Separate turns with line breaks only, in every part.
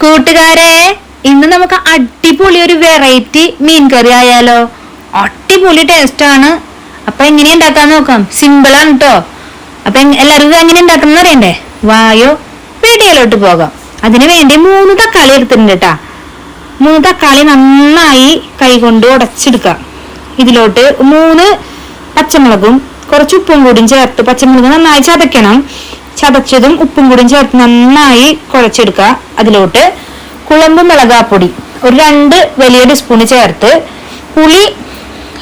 കൂട്ടുകാരെ, ഇന്ന് നമുക്ക് അടിപൊളി ഒരു വെറൈറ്റി മീൻ കറി ആയാലോ. അടിപൊളി ടേസ്റ്റ് ആണ്. അപ്പൊ എങ്ങനെ ഉണ്ടാക്കാൻ നോക്കാം. സിമ്പിൾ ആണ് കേട്ടോ. അപ്പൊ എല്ലാവർക്കും എങ്ങനെ ഉണ്ടാക്കണം അറിയണ്ടേ? വായോ, വീഡിയോയിലോട്ട് പോകാം. അതിനു വേണ്ടി 3 തക്കാളി എടുത്തിട്ടുണ്ട് കേട്ടാ. 3 തക്കാളി നന്നായി കൈകൊണ്ട് ഉടച്ചെടുക്കാം. ഇതിലോട്ട് 3 പച്ചമുളകും കുറച്ച് ഉപ്പും കൂടിയും ചേർത്ത്, പച്ചമുളക് നന്നായി ചതയ്ക്കണം. ചതച്ചതും ഉപ്പും കൂടിയും ചേർത്ത് നന്നായി കുഴച്ചെടുക്കുക. അതിലോട്ട് കുഴമ്പ് മിളകാപ്പൊടി ഒരു 2 വലിയ ടീസ്പൂൺ ചേർത്ത്, പുളി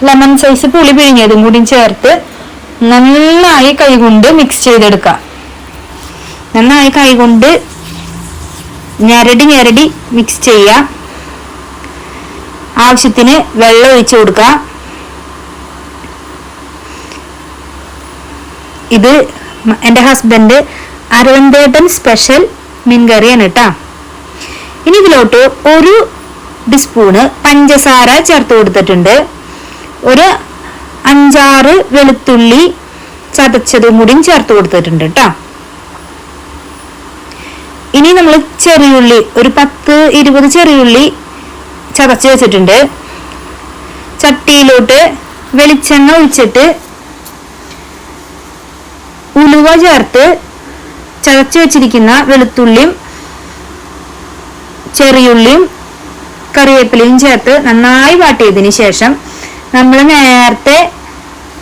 ലെമൺ സൈസ് പുളി പിഴിഞ്ഞതും കൂടി ചേർത്ത് നന്നായി കൈകൊണ്ട് മിക്സ് ചെയ്തെടുക്കുക. നന്നായി കൈകൊണ്ട് ഞെരടി മിക്സ് ചെയ്യുക. ആവശ്യത്തിന് വെള്ളം ഒഴിച്ചു കൊടുക്കുക. ഇത് എൻ്റെ ഹസ്ബൻഡ് അരവിന്ദേട്ടൻ സ്പെഷ്യൽ മീൻ കറിയാണ് കേട്ടാ. ഇനി ഇതിലോട്ട് 1 ടീസ്പൂണ് പഞ്ചസാര ചേർത്ത് കൊടുത്തിട്ടുണ്ട്. ഒരു 5-6 വെളുത്തുള്ളി ചതച്ചതും കൂടിയും ചേർത്ത് കൊടുത്തിട്ടുണ്ട് കേട്ടാ. ഇനി നമ്മൾ ചെറിയുള്ളി ഒരു 10-20 ചെറിയുള്ളി ചതച്ച് വെച്ചിട്ടുണ്ട്. ചട്ടിയിലോട്ട് വെളിച്ചെണ്ണ ഒഴിച്ചിട്ട് ഉലുവ ചേർത്ത് ചതച്ച് വെച്ചിരിക്കുന്ന വെളുത്തുള്ളിയും ചെറിയുള്ളിയും കറിവേപ്പിലയും ചേർത്ത് നന്നായി വാട്ടിയതിന് ശേഷം നമ്മൾ നേരത്തെ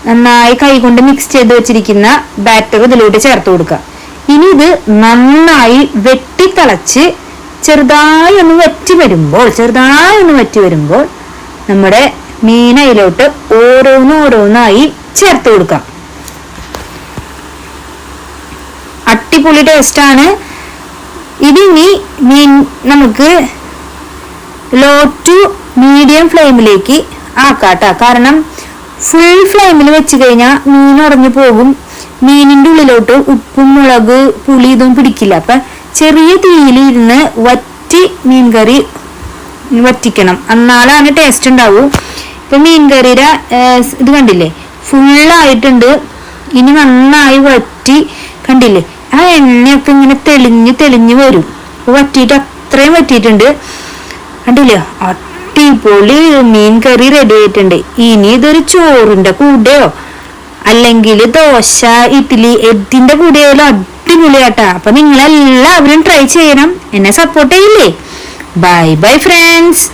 നന്നായി കൈകൊണ്ട് മിക്സ് ചെയ്ത് വെച്ചിരിക്കുന്ന ബാറ്റർ ഇതിലോട്ട് ചേർത്ത് കൊടുക്കുക. ഇനി ഇത് നന്നായി വെട്ടിത്തിളച്ച് ചെറുതായി ഒന്ന് വറ്റി വരുമ്പോൾ നമ്മുടെ മീനയിലോട്ട് ഓരോന്നായി ചേർത്ത് കൊടുക്കാം. അടിപൊളി ടേസ്റ്റ് ആണ്. ഇതിനി മീൻ നമുക്ക് ലോ ടു മീഡിയം ഫ്ലെയിമിലേക്ക് ആക്കാട്ടോ. കാരണം ഫുൾ ഫ്ലെയിമിൽ വെച്ച് കഴിഞ്ഞാൽ മീൻ ഉടഞ്ഞു പോകും. മീനിന്റെ ഉള്ളിലോട്ട് ഉപ്പും മുളക് പുളി ഇതും പിടിക്കില്ല. അപ്പൊ ചെറിയ തീയിൽ ഇരുന്ന് മീൻ കറി വറ്റിക്കണം, എന്നാലാണ് ടേസ്റ്റ് ഉണ്ടാവൂ. ഇപ്പൊ മീൻ കറിയുടെ ഇത് കണ്ടില്ലേ, ഫുള്ളായിട്ടുണ്ട്. ഇനി നന്നായി വറ്റി കണ്ടില്ലേ, ആ എണ്ണയൊക്കെ ഇങ്ങനെ തെളിഞ്ഞു വരും. വറ്റിയിട്ട് അത്രയും വറ്റിയിട്ടുണ്ട് കണ്ടില്ലേ. അടിപൊളി മീൻ കറി റെഡി ആയിട്ടുണ്ട്. ഇനി ഇതൊരു ചോറിന്റെ കൂടെയോ അല്ലെങ്കിൽ ദോശ ഇഡ്ഡലി ഇതിന്റെ കൂടെയായാലും അടിപൊളിയാട്ടാ. അപ്പൊ നിങ്ങളെല്ലാവരും ട്രൈ ചെയ്യണം. എന്നെ സപ്പോർട്ട് ചെയ്യില്ലേ? Bye friends.